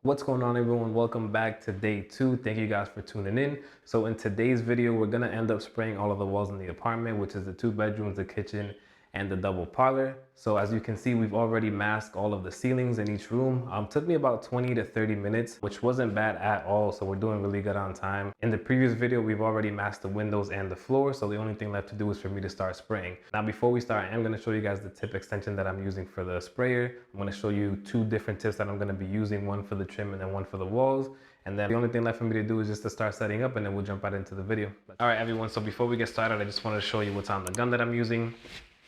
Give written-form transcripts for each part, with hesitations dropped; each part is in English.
What's going on, everyone? Welcome back to day 2. Thank you guys for tuning in. So in today's video, we're gonna end up spraying all of the walls in the apartment, which is the 2 bedrooms, the kitchen, and the double parlor. So as you can see, we've already masked all of the ceilings in each room. Took me about 20 to 30 minutes, which wasn't bad at all. So we're doing really good on time. In the previous video, we've already masked the windows and the floor. So the only thing left to do is for me to start spraying. Now, before we start, I am gonna show you guys the tip extension that I'm using for the sprayer. I'm gonna show you 2 different tips that I'm gonna be using, one for the trim and then one for the walls. And then the only thing left for me to do is just to start setting up, and then we'll jump right into the video. All right, everyone, so before we get started, I just wanted to show you what's on the gun that I'm using.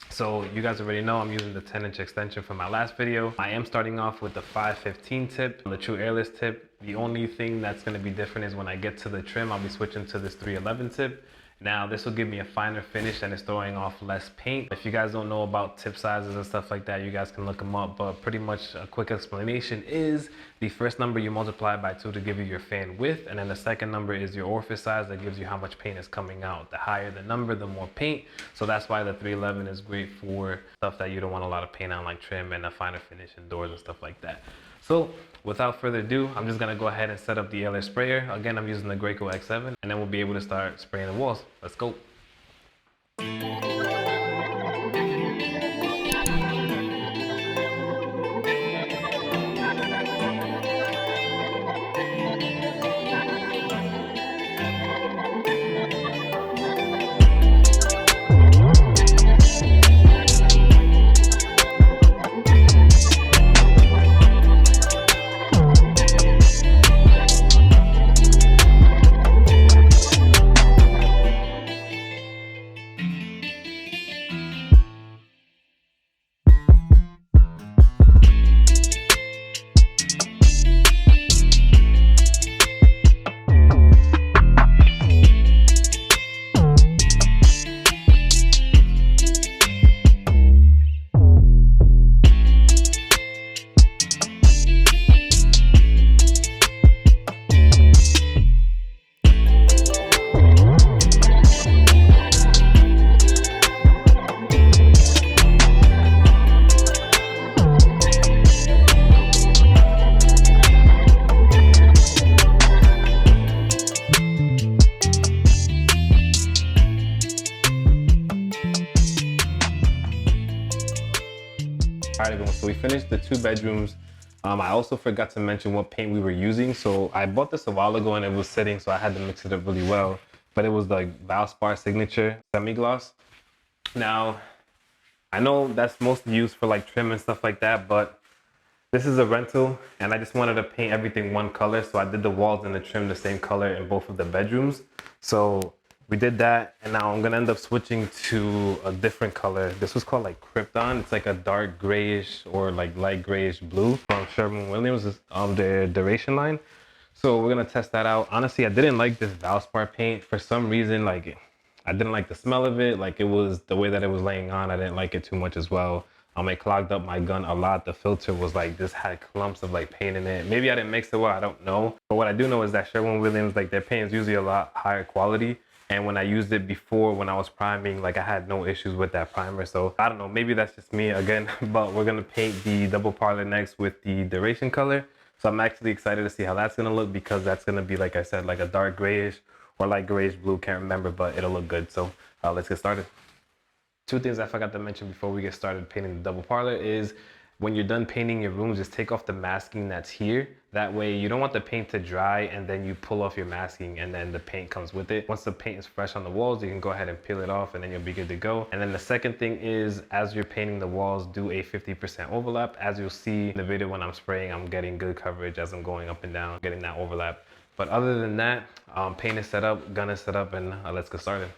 So you guys already know I'm using the 10-inch extension from my last video. I am starting off with the 515 tip, the true airless tip. The only thing that's gonna be different is when I get to the trim, I'll be switching to this 311 tip. Now this will give me a finer finish and it's throwing off less paint. If you guys don't know about tip sizes and stuff like that, you guys can look them up, but pretty much a quick explanation is the first number you multiply by 2 to give you your fan width, and then the second number is your orifice size that gives you how much paint is coming out. The higher the number, the more paint. So that's why the 311 is great for stuff that you don't want a lot of paint on, like trim and a finer finish in doors and stuff like that. So without further ado, I'm just gonna go ahead and set up the Airless sprayer. Again, I'm using the Graco X7, and then we'll be able to start spraying the walls. Let's go. All right, everyone, so we finished the 2 bedrooms. I also forgot to mention what paint we were using. So I bought this a while ago and it was sitting, so I had to mix it up really well. But it was the Valspar Signature Semi-Gloss. Now, I know that's mostly used for like trim and stuff like that, but this is a rental and I just wanted to paint everything one color. So I did the walls and the trim the same color in both of the bedrooms. So we did that, and now I'm gonna end up switching to a different color. This was called like Krypton. It's like a dark grayish or like light grayish blue from Sherwin-Williams, their duration line. So we're gonna test that out. Honestly, I didn't like this Valspar paint for some reason. Like, I didn't like the smell of it. Like, it was the way that it was laying on. I didn't like it too much as well. It clogged up my gun a lot. The filter was like, this had clumps of like paint in it. Maybe I didn't mix it well, I don't know. But what I do know is that Sherwin-Williams, like, their paint is usually a lot higher quality. And when I used it before, when I was priming, like, I had no issues with that primer. So I don't know, maybe that's just me again, but we're gonna paint the double parlor next with the duration color. So I'm actually excited to see how that's gonna look, because that's gonna be, like I said, like a dark grayish or light grayish blue, can't remember, but it'll look good. So let's get started. 2 things I forgot to mention before we get started painting the double parlor is, when you're done painting your rooms, just take off the masking that's here. That way you don't want the paint to dry and then you pull off your masking and then the paint comes with it. Once the paint is fresh on the walls, you can go ahead and peel it off and then you'll be good to go. And then the second thing is, as you're painting the walls, do a 50% overlap. As you'll see in the video when I'm spraying, I'm getting good coverage as I'm going up and down, getting that overlap. But other than that, paint is set up, gun is set up, and let's get started.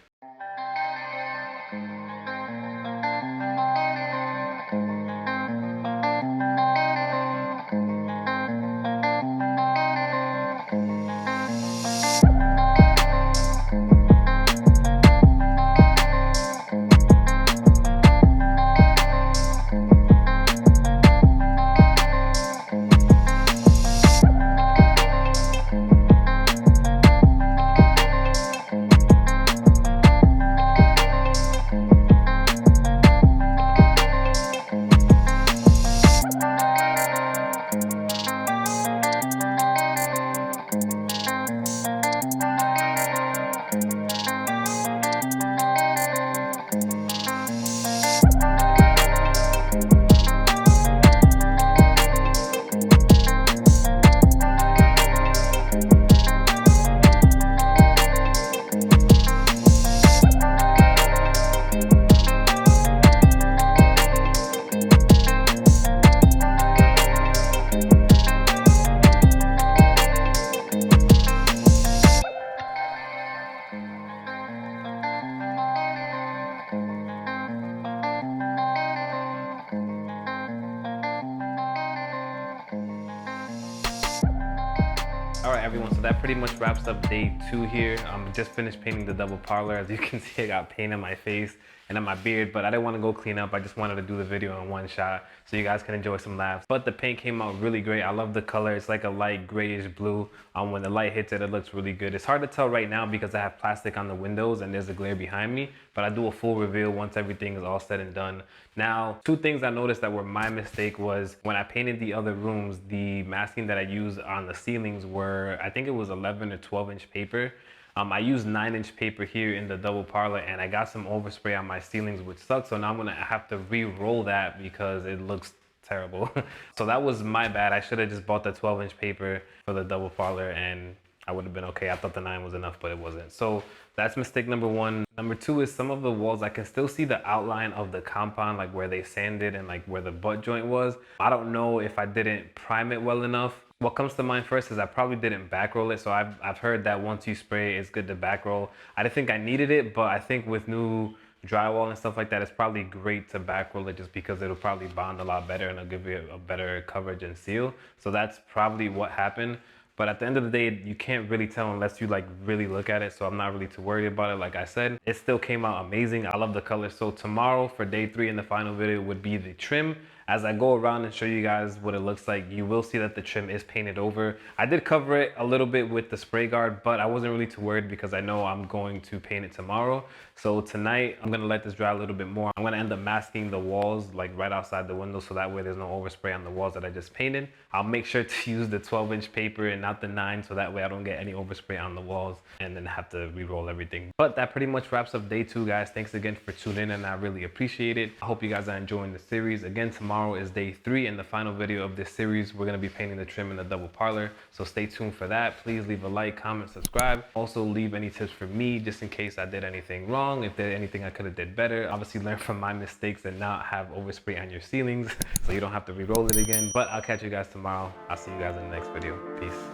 All right, everyone, so that pretty much wraps up day 2 here. Just finished painting the double parlor. As you can see, I got paint on my face and on my beard, but I didn't want to go clean up. I just wanted to do the video in one shot so you guys can enjoy some laughs. But the paint came out really great. I love the color. It's like a light grayish blue. When the light hits it, it looks really good. It's hard to tell right now because I have plastic on the windows and there's a glare behind me, but I do a full reveal once everything is all said and done. Now, 2 things I noticed that were my mistake was when I painted the other rooms, the masking that I used on the ceilings were, I think it was 11 or 12 inch paper. I used 9-inch paper here in the double parlor and I got some overspray on my ceilings, which sucks. So now I'm gonna have to re-roll that because it looks terrible. So that was my bad. I should have just bought the 12-inch paper for the double parlor and I would have been okay. I thought the 9 was enough, but it wasn't. So that's mistake number 1. Number 2 is some of the walls, I can still see the outline of the compound, like where they sanded and like where the butt joint was. I don't know if I didn't prime it well enough. What comes to mind first is I probably didn't back roll it. So I've heard that once you spray, it's good to back roll. I didn't think I needed it, but I think with new drywall and stuff like that, it's probably great to back roll it just because it'll probably bond a lot better and it'll give you a better coverage and seal. So that's probably what happened. But at the end of the day, you can't really tell unless you like really look at it. So I'm not really too worried about it. Like I said, it still came out amazing. I love the color. So tomorrow for day 3 in the final video would be the trim. As I go around and show you guys what it looks like, you will see that the trim is painted over. I did cover it a little bit with the spray guard, but I wasn't really too worried because I know I'm going to paint it tomorrow. So tonight, I'm gonna let this dry a little bit more. I'm gonna end up masking the walls like right outside the window so that way there's no overspray on the walls that I just painted. I'll make sure to use the 12-inch paper and not the 9 so that way I don't get any overspray on the walls and then have to re-roll everything. But that pretty much wraps up day 2, guys. Thanks again for tuning in and I really appreciate it. I hope you guys are enjoying the series. Again, tomorrow is day 3 and the final video of this series. We're going to be painting the trim in the double parlor, so stay tuned for that. Please leave a like, comment, subscribe. Also leave any tips for me just in case I did anything wrong, if there's anything I could have did better. Obviously learn from my mistakes and not have overspray on your ceilings so you don't have to re-roll it again. But I'll catch you guys tomorrow. I'll see you guys in the next video. Peace.